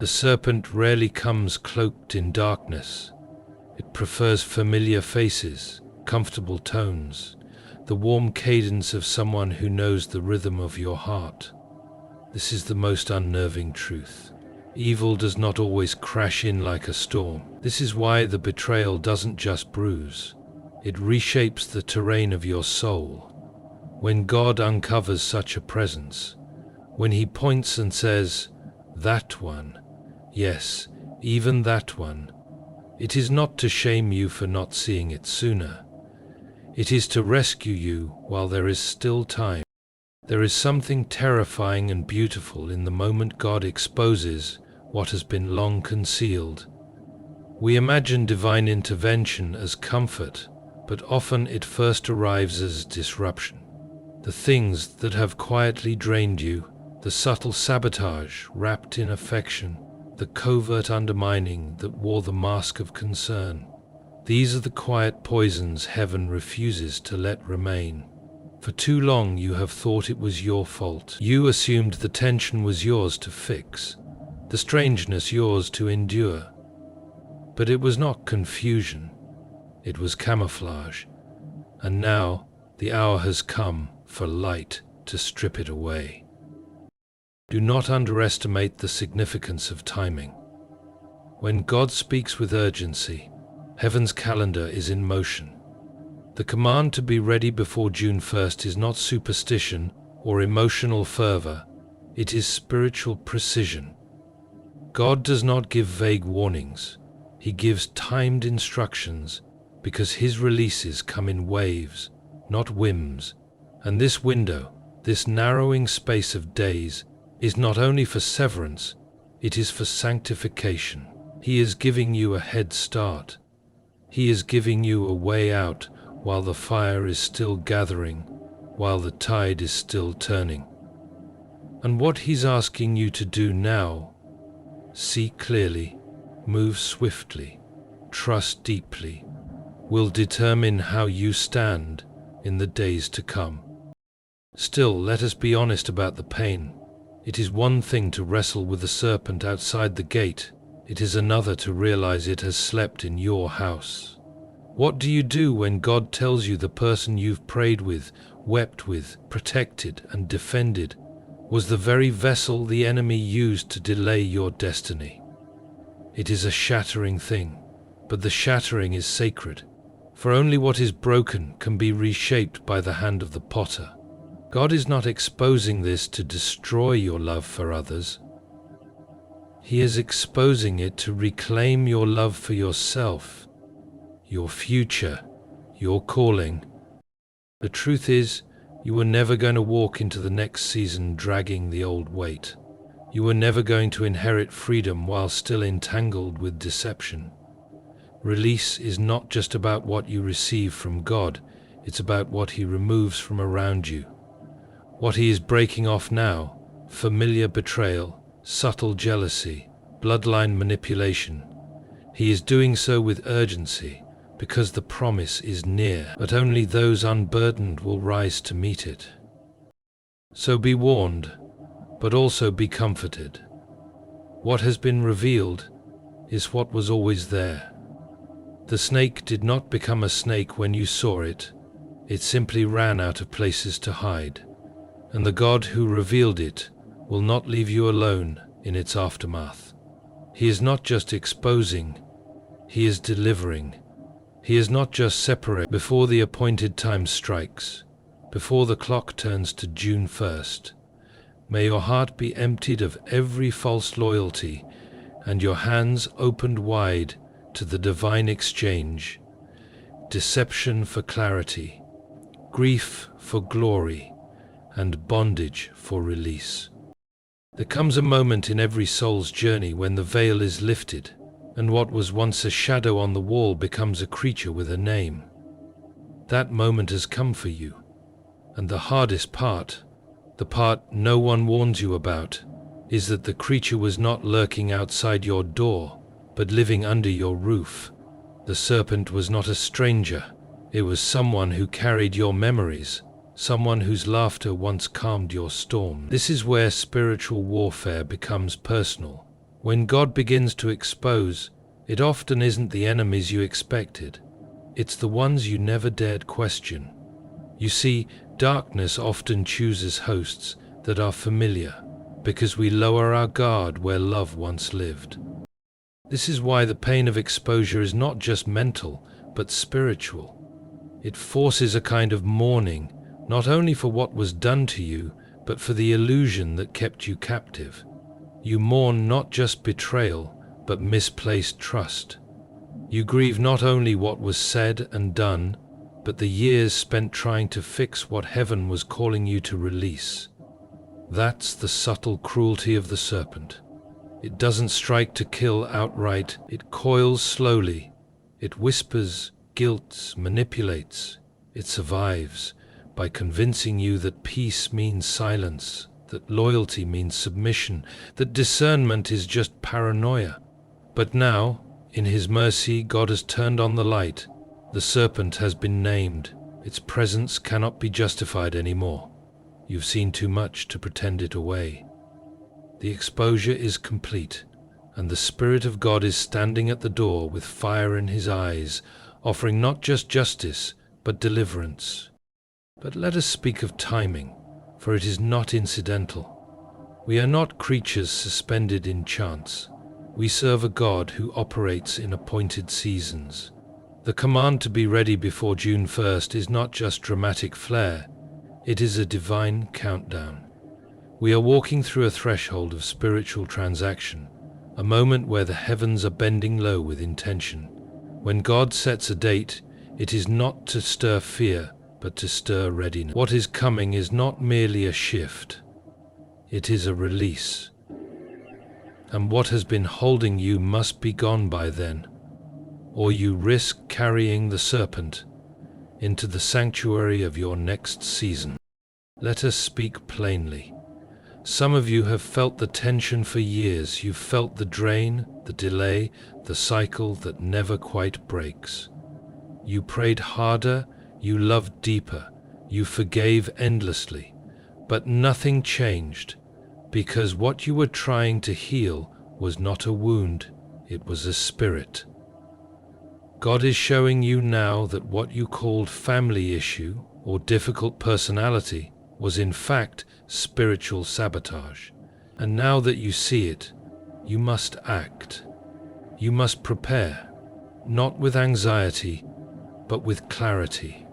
The serpent rarely comes cloaked in darkness. It prefers familiar faces, comfortable tones, the warm cadence of someone who knows the rhythm of your heart. This is the most unnerving truth. Evil does not always crash in like a storm. This is why the betrayal doesn't just bruise. It reshapes the terrain of your soul. When God uncovers such a presence, when He points and says, "That one, yes, even that one," it is not to shame you for not seeing it sooner. It is to rescue you while there is still time. There is something terrifying and beautiful in the moment God exposes what has been long concealed. We imagine divine intervention as comfort, but often it first arrives as disruption. The things that have quietly drained you, the subtle sabotage wrapped in affection, the covert undermining that wore the mask of concern. These are the quiet poisons heaven refuses to let remain. For too long you have thought it was your fault. You assumed the tension was yours to fix, the strangeness yours to endure. But it was not confusion, it was camouflage. And now the hour has come for light to strip it away. Do not underestimate the significance of timing. When God speaks with urgency, heaven's calendar is in motion. The command to be ready before June 1st is not superstition or emotional fervor, it is spiritual precision. God does not give vague warnings, He gives timed instructions because His releases come in waves, not whims. And this window, this narrowing space of days, is not only for severance, it is for sanctification. He is giving you a head start. He is giving you a way out while the fire is still gathering, while the tide is still turning. And what He's asking you to do now, see clearly, move swiftly, trust deeply, will determine how you stand in the days to come. Still, let us be honest about the pain. It is one thing to wrestle with the serpent outside the gate. It is another to realize it has slept in your house. What do you do when God tells you the person you've prayed with, wept with, protected and defended was the very vessel the enemy used to delay your destiny? It is a shattering thing, but the shattering is sacred, for only what is broken can be reshaped by the hand of the potter. God is not exposing this to destroy your love for others. He is exposing it to reclaim your love for yourself, your future, your calling. The truth is, you were never going to walk into the next season dragging the old weight. You were never going to inherit freedom while still entangled with deception. Release is not just about what you receive from God, it's about what He removes from around you. What He is breaking off now, familiar betrayal, subtle jealousy, bloodline manipulation. He is doing so with urgency because the promise is near, but only those unburdened will rise to meet it. So be warned, but also be comforted. What has been revealed is what was always there. The snake did not become a snake when you saw it. It simply ran out of places to hide. And the God who revealed it will not leave you alone in its aftermath. He is not just exposing, He is delivering. He is not just separating before the appointed time strikes, before the clock turns to June 1st. May your heart be emptied of every false loyalty and your hands opened wide to the divine exchange. Deception for clarity, grief for glory, and bondage for release. There comes a moment in every soul's journey when the veil is lifted, and what was once a shadow on the wall becomes a creature with a name. That moment has come for you, and the hardest part, the part no one warns you about, is that the creature was not lurking outside your door, but living under your roof. The serpent was not a stranger, it was someone who carried your memories, someone whose laughter once calmed your storm. This is where spiritual warfare becomes personal. When God begins to expose, it often isn't the enemies you expected. It's the ones you never dared question. You see, darkness often chooses hosts that are familiar, because we lower our guard where love once lived. This is why the pain of exposure is not just mental, but spiritual. It forces a kind of mourning, not only for what was done to you, but for the illusion that kept you captive. You mourn not just betrayal, but misplaced trust. You grieve not only what was said and done, but the years spent trying to fix what heaven was calling you to release. That's the subtle cruelty of the serpent. It doesn't strike to kill outright, it coils slowly. It whispers, guilts, manipulates. It survives by convincing you that peace means silence, that loyalty means submission, that discernment is just paranoia. But now, in His mercy, God has turned on the light. The serpent has been named. Its presence cannot be justified anymore. You've seen too much to pretend it away. The exposure is complete, and the Spirit of God is standing at the door with fire in His eyes, offering not just justice, but deliverance. But let us speak of timing, for it is not incidental. We are not creatures suspended in chance. We serve a God who operates in appointed seasons. The command to be ready before June 1st is not just dramatic flair, it is a divine countdown. We are walking through a threshold of spiritual transaction, a moment where the heavens are bending low with intention. When God sets a date, it is not to stir fear, but to stir readiness. What is coming is not merely a shift, it is a release. And what has been holding you must be gone by then, or you risk carrying the serpent into the sanctuary of your next season. Let us speak plainly. Some of you have felt the tension for years. You've felt the drain, the delay, the cycle that never quite breaks. You prayed harder, you loved deeper, you forgave endlessly, but nothing changed, because what you were trying to heal was not a wound, it was a spirit. God is showing you now that what you called family issue or difficult personality was in fact spiritual sabotage. And now that you see it, you must act. You must prepare, not with anxiety, but with clarity.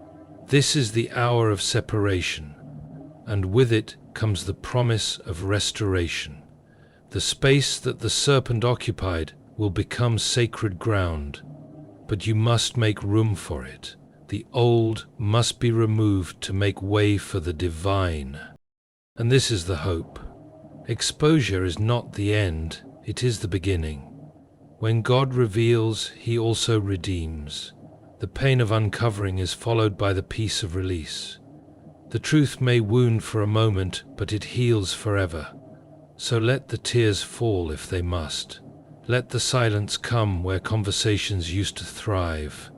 This is the hour of separation, and with it comes the promise of restoration. The space that the serpent occupied will become sacred ground, but you must make room for it. The old must be removed to make way for the divine. And this is the hope. Exposure is not the end, it is the beginning. When God reveals, He also redeems. The pain of uncovering is followed by the peace of release. The truth may wound for a moment, but it heals forever. So let the tears fall if they must. Let the silence come where conversations used to thrive.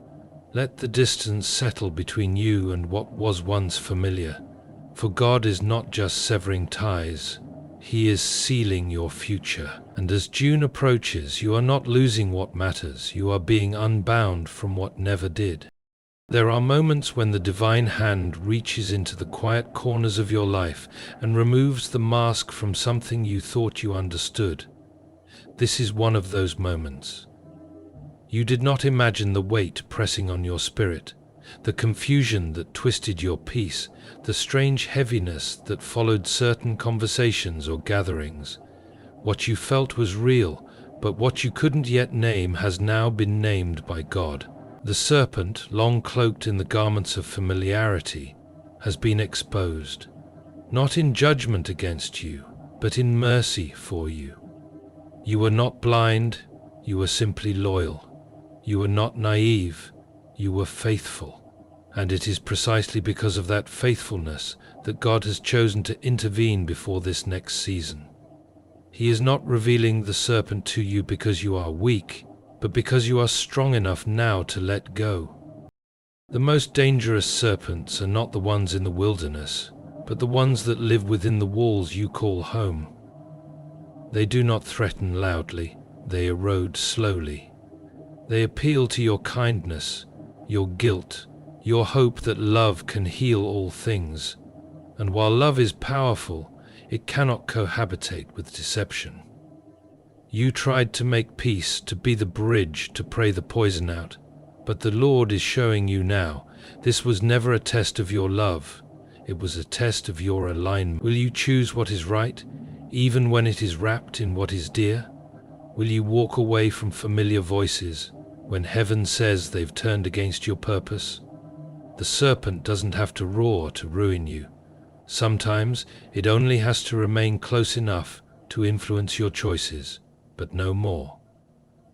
Let the distance settle between you and what was once familiar. For God is not just severing ties, He is sealing your future. And as June approaches, you are not losing what matters, you are being unbound from what never did. There are moments when the divine hand reaches into the quiet corners of your life and removes the mask from something you thought you understood. This is one of those moments. You did not imagine the weight pressing on your spirit, the confusion that twisted your peace, the strange heaviness that followed certain conversations or gatherings. What you felt was real, but what you couldn't yet name has now been named by God. The serpent, long cloaked in the garments of familiarity, has been exposed, not in judgment against you, but in mercy for you. You were not blind, you were simply loyal. You were not naive, you were faithful. And it is precisely because of that faithfulness that God has chosen to intervene before this next season. He is not revealing the serpent to you because you are weak, but because you are strong enough now to let go. The most dangerous serpents are not the ones in the wilderness, but the ones that live within the walls you call home. They do not threaten loudly, they erode slowly. They appeal to your kindness, your guilt, your hope that love can heal all things. And while love is powerful, it cannot cohabitate with deception. You tried to make peace, to be the bridge, to pray the poison out. But the Lord is showing you now, this was never a test of your love. It was a test of your alignment. Will you choose what is right, even when it is wrapped in what is dear? Will you walk away from familiar voices when heaven says they've turned against your purpose? The serpent doesn't have to roar to ruin you. Sometimes it only has to remain close enough to influence your choices, but no more.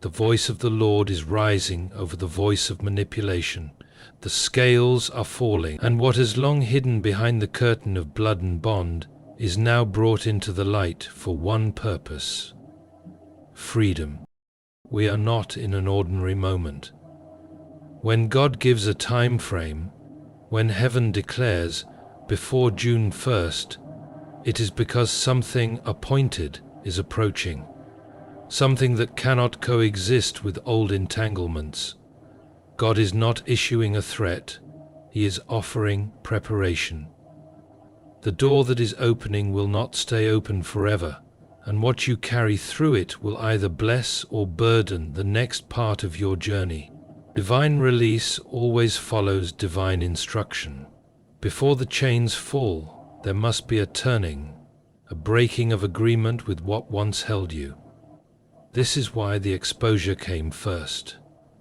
The voice of the Lord is rising over the voice of manipulation. The scales are falling, and what is long hidden behind the curtain of blood and bond is now brought into the light for one purpose: freedom. We are not in an ordinary moment. When God gives a time frame, when heaven declares before June 1st, it is because something appointed is approaching, something that cannot coexist with old entanglements. God is not issuing a threat, He is offering preparation. The door that is opening will not stay open forever, and what you carry through it will either bless or burden the next part of your journey. Divine release always follows divine instruction. Before the chains fall, there must be a turning, a breaking of agreement with what once held you. This is why the exposure came first.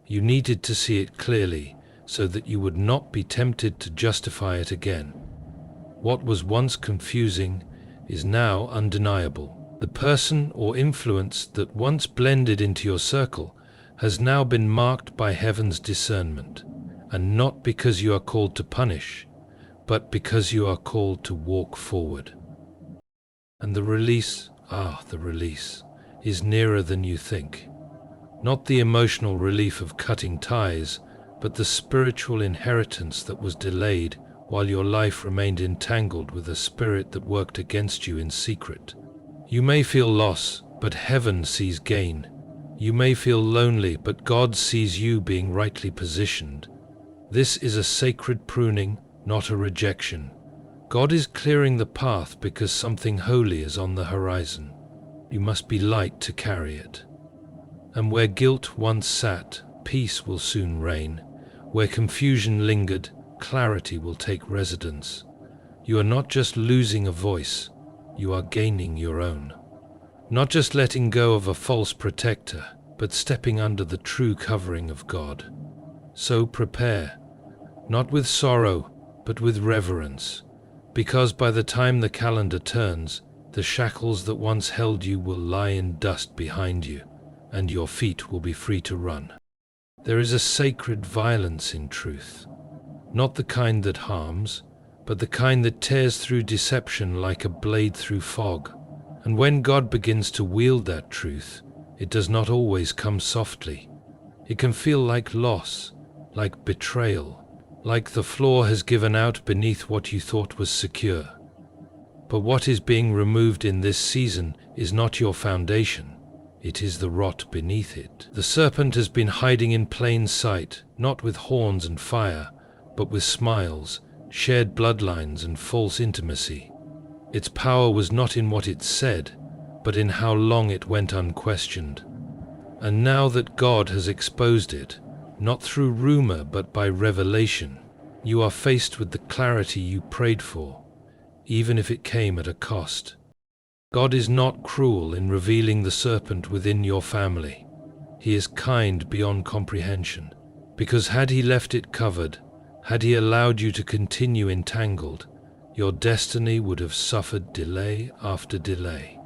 You needed to see it clearly so that you would not be tempted to justify it again. What was once confusing is now undeniable. The person or influence that once blended into your circle has now been marked by heaven's discernment, and not because you are called to punish, but because you are called to walk forward. And the release, is nearer than you think. Not the emotional relief of cutting ties, but the spiritual inheritance that was delayed while your life remained entangled with a spirit that worked against you in secret. You may feel loss, but heaven sees gain. You may feel lonely, but God sees you being rightly positioned. This is a sacred pruning, not a rejection. God is clearing the path because something holy is on the horizon. You must be light to carry it. And where guilt once sat, peace will soon reign. Where confusion lingered, clarity will take residence. You are not just losing a voice, you are gaining your own. Not just letting go of a false protector, but stepping under the true covering of God. So prepare, not with sorrow, but with reverence, because by the time the calendar turns, the shackles that once held you will lie in dust behind you, and your feet will be free to run. There is a sacred violence in truth, not the kind that harms, but the kind that tears through deception like a blade through fog. And when God begins to wield that truth, it does not always come softly. It can feel like loss, like betrayal, like the floor has given out beneath what you thought was secure. But what is being removed in this season is not your foundation, it is the rot beneath it. The serpent has been hiding in plain sight, not with horns and fire, but with smiles, shared bloodlines and false intimacy. Its power was not in what it said, but in how long it went unquestioned. And now that God has exposed it, not through rumor but by revelation, you are faced with the clarity you prayed for, even if it came at a cost. God is not cruel in revealing the serpent within your family. He is kind beyond comprehension, because had He left it covered, had He allowed you to continue entangled, your destiny would have suffered delay after delay.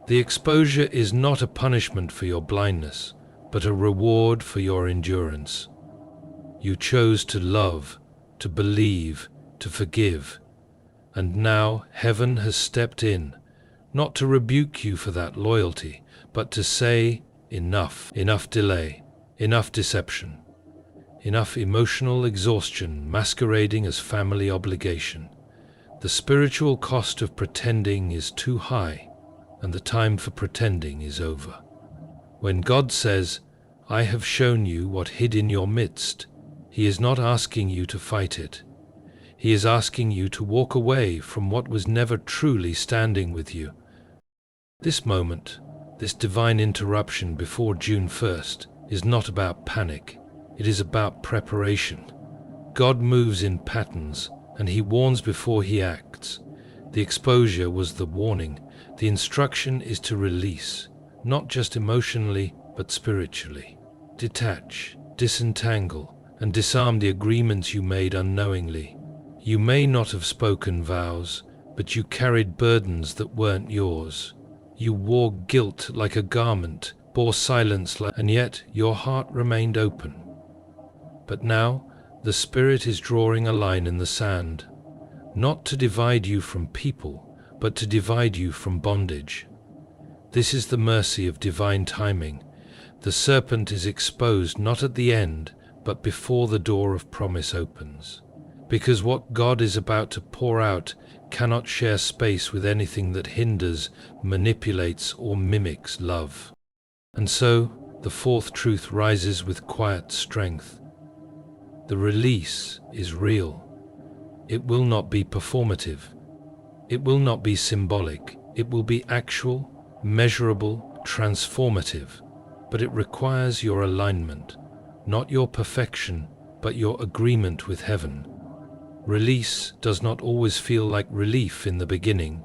The exposure is not a punishment for your blindness, but a reward for your endurance. You chose to love, to believe, to forgive, and now heaven has stepped in, not to rebuke you for that loyalty, but to say, enough, enough delay, enough deception, enough emotional exhaustion masquerading as family obligation. The spiritual cost of pretending is too high. and the time for pretending is over. When God says, "I have shown you what hid in your midst," He is not asking you to fight it. He is asking you to walk away from what was never truly standing with you. This moment, this divine interruption before June 1st, is not about panic. It is about preparation. God moves in patterns, and He warns before He acts. The exposure was the warning. The instruction is to release, not just emotionally, but spiritually. Detach, disentangle, and disarm the agreements you made unknowingly. You may not have spoken vows, but you carried burdens that weren't yours. You wore guilt like a garment, bore silence, and yet your heart remained open. But now, the Spirit is drawing a line in the sand, not to divide you from people, but to divide you from bondage. This is the mercy of divine timing. The serpent is exposed not at the end, but before the door of promise opens. Because what God is about to pour out cannot share space with anything that hinders, manipulates, or mimics love. And so, the fourth truth rises with quiet strength. The release is real. It will not be performative. It will not be symbolic. It will be actual, measurable, transformative. But it requires your alignment, not your perfection, but your agreement with heaven. Release does not always feel like relief in the beginning.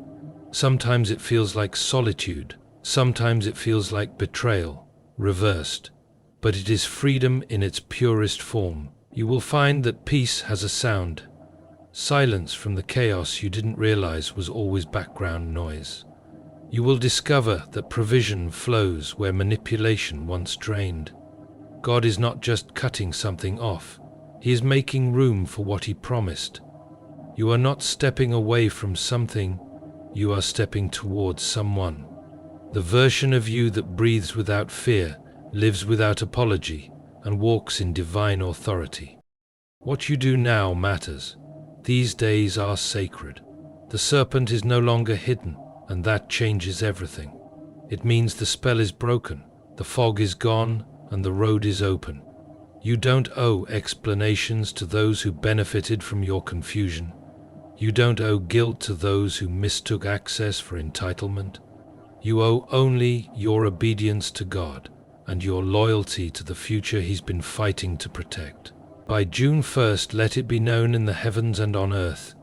Sometimes it feels like solitude. Sometimes it feels like betrayal, reversed. But it is freedom in its purest form. You will find that peace has a sound. Silence from the chaos you didn't realize was always background noise. You will discover that provision flows where manipulation once drained. God is not just cutting something off. He is making room for what He promised. You are not stepping away from something, you are stepping towards someone. The version of you that breathes without fear, lives without apology, and walks in divine authority. What you do now matters. These days are sacred. The serpent is no longer hidden, and that changes everything. It means the spell is broken, the fog is gone, and the road is open. You don't owe explanations to those who benefited from your confusion. You don't owe guilt to those who mistook access for entitlement. You owe only your obedience to God and your loyalty to the future He's been fighting to protect. By June 1st, let it be known in the heavens and on earth.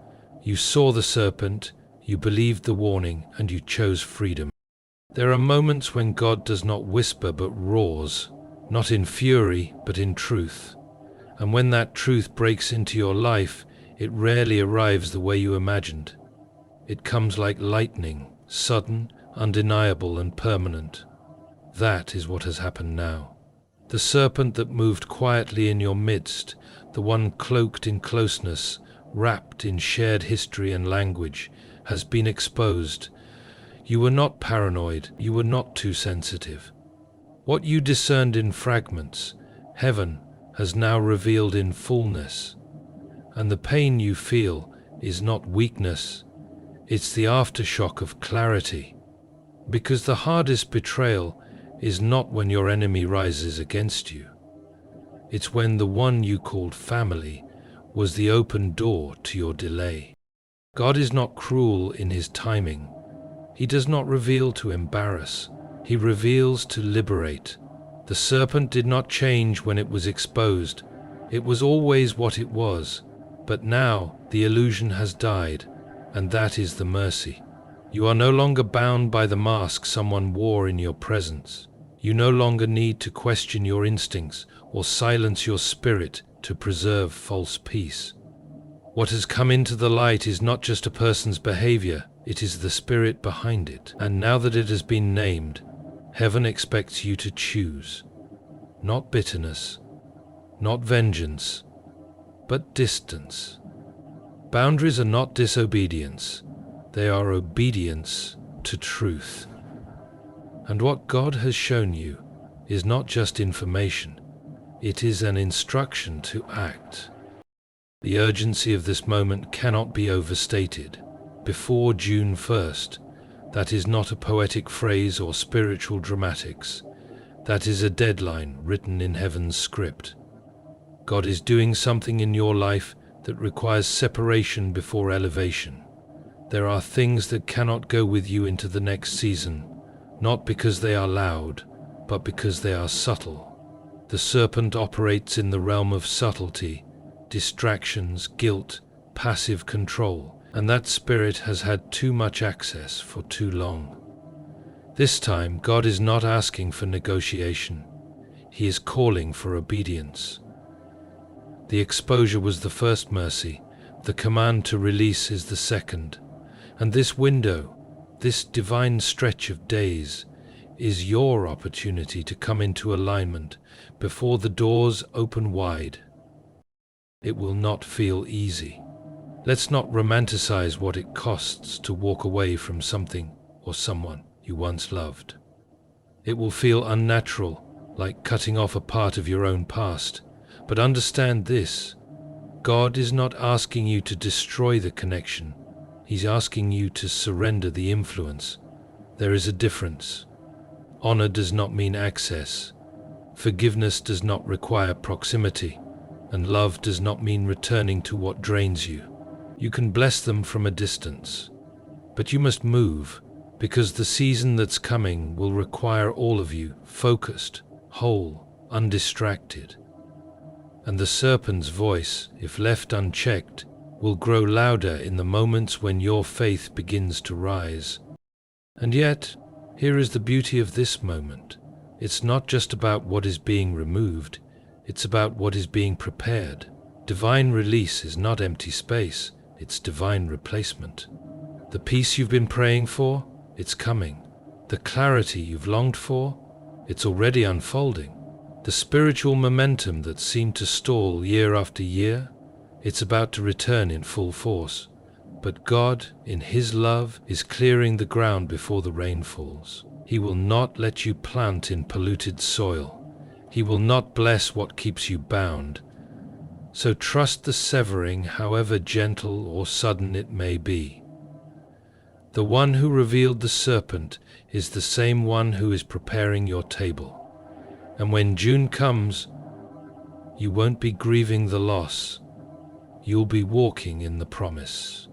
You saw the serpent, you believed the warning, and you chose freedom. There are moments when God does not whisper but roars, not in fury but in truth. And when that truth breaks into your life, it rarely arrives the way you imagined. It comes like lightning, sudden, undeniable, and permanent. That is what has happened now. The serpent that moved quietly in your midst, the one cloaked in closeness, wrapped in shared history and language, has been exposed. You were not paranoid, you were not too sensitive. What you discerned in fragments, heaven has now revealed in fullness. And the pain you feel is not weakness, it's the aftershock of clarity. Because the hardest betrayal is not when your enemy rises against you. It's when the one you called family was the open door to your delay. God is not cruel in His timing. He does not reveal to embarrass. He reveals to liberate. The serpent did not change when it was exposed. It was always what it was. But now the illusion has died, and that is the mercy. You are no longer bound by the mask someone wore in your presence. You no longer need to question your instincts or silence your spirit to preserve false peace. What has come into the light is not just a person's behavior, it is the spirit behind it. And now that it has been named, heaven expects you to choose. Not bitterness, not vengeance, but distance. Boundaries are not disobedience, they are obedience to truth. And what God has shown you is not just information, it is an instruction to act. The urgency of this moment cannot be overstated. Before June 1st, That is not a poetic phrase or spiritual dramatics. That is a deadline written in heaven's script. God is doing something in your life that requires separation before elevation. There are things that cannot go with you into the next season, not because they are loud, but because they are subtle. The serpent operates in the realm of subtlety, distractions, guilt, passive control, and that spirit has had too much access for too long. This time, God is not asking for negotiation. He is calling for obedience. The exposure was the first mercy, the command to release is the second, and this window, this divine stretch of days, is your opportunity to come into alignment before the doors open wide. It will not feel easy. Let's not romanticize what it costs to walk away from something or someone you once loved. It will feel unnatural, like cutting off a part of your own past. But understand this, God is not asking you to destroy the connection. He's asking you to surrender the influence. There is a difference. Honor does not mean access. Forgiveness does not require proximity. And love does not mean returning to what drains you. You can bless them from a distance. But you must move, because the season that's coming will require all of you, focused, whole, undistracted. And the serpent's voice, if left unchecked, will grow louder in the moments when your faith begins to rise. And yet, here is the beauty of this moment. It's not just about what is being removed, it's about what is being prepared. Divine release is not empty space, it's divine replacement. The peace you've been praying for, it's coming. The clarity you've longed for, it's already unfolding. The spiritual momentum that seemed to stall year after year, it's about to return in full force. But God, in His love, is clearing the ground before the rain falls. He will not let you plant in polluted soil. He will not bless what keeps you bound. So trust the severing, however gentle or sudden it may be. The one who revealed the serpent is the same one who is preparing your table. And when June comes, you won't be grieving the loss. You'll be walking in the promise.